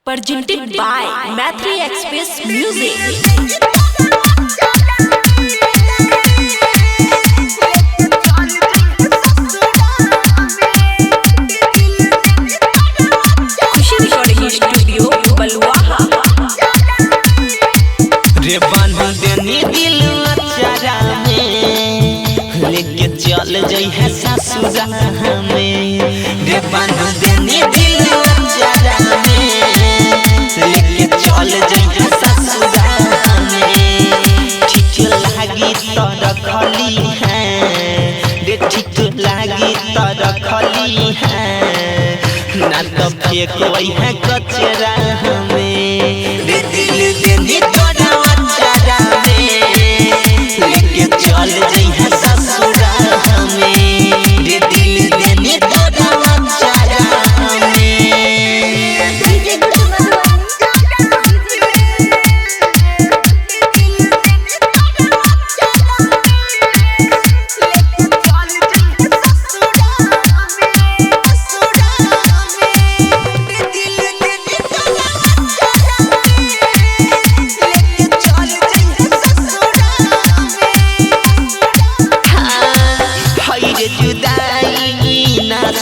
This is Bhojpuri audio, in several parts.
Presented by Mathri Express Music. रे बांध देनी दिल अचारा में लेके चल जई है ससुरा में। रे बांध देनी दिल अचारा में लेके चल जई है ससुरा में। ठीक लागी तो रखली है रे, ठीक लागी तो रखली है ना तो फेंकवई है कचरा में। रे दिल देनी लेके चल जई है ससुरा में। रे दिल देनी तोरा चारा में।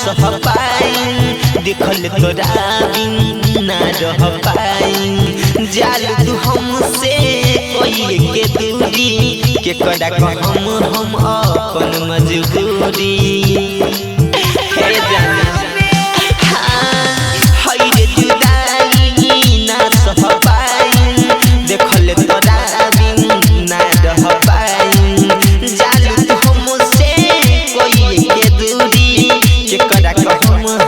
सह पाई देखल तोरा बिन ना रह पाई। जाल तू हमसे कोई के दूरी के कड़ा हम अपन मजबूरी। हे जाना हई रे जुदाई ना सह पाई देखल तोरा बिन ना रह पाई। जाल तू हमसे कोई के दूरी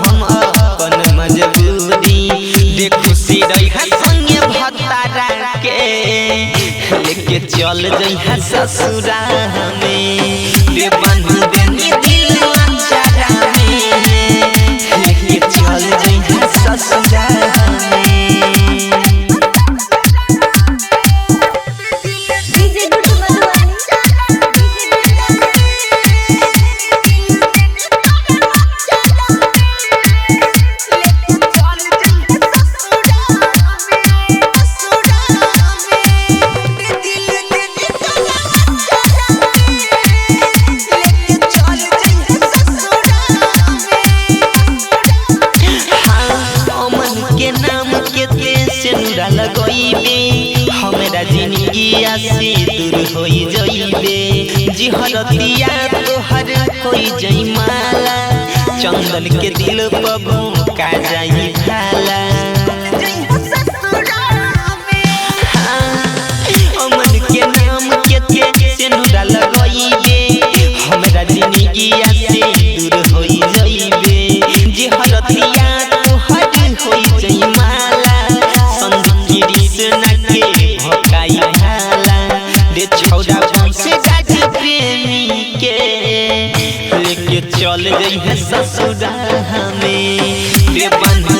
हम अपन मजबूरी। देखो सिरई है संगे भतारा के लेके चल जई है ससुरा में। रे बांध देनी दिल अचारा में लेके चल जई है ससुरा में। हमरा जिंदगी से दूर होई जइबे जिहरतिया तोहर होई जई माला। चंदन के दिल पर का जाई भाला। अमन के नाम के सेनुरा लगइबे हमरा जिंदगी से दूर होई जइबे जिहरतिया तोहर होई जई माला। प्रेमी के लेके चल गई है ससुरा में। रे बंधु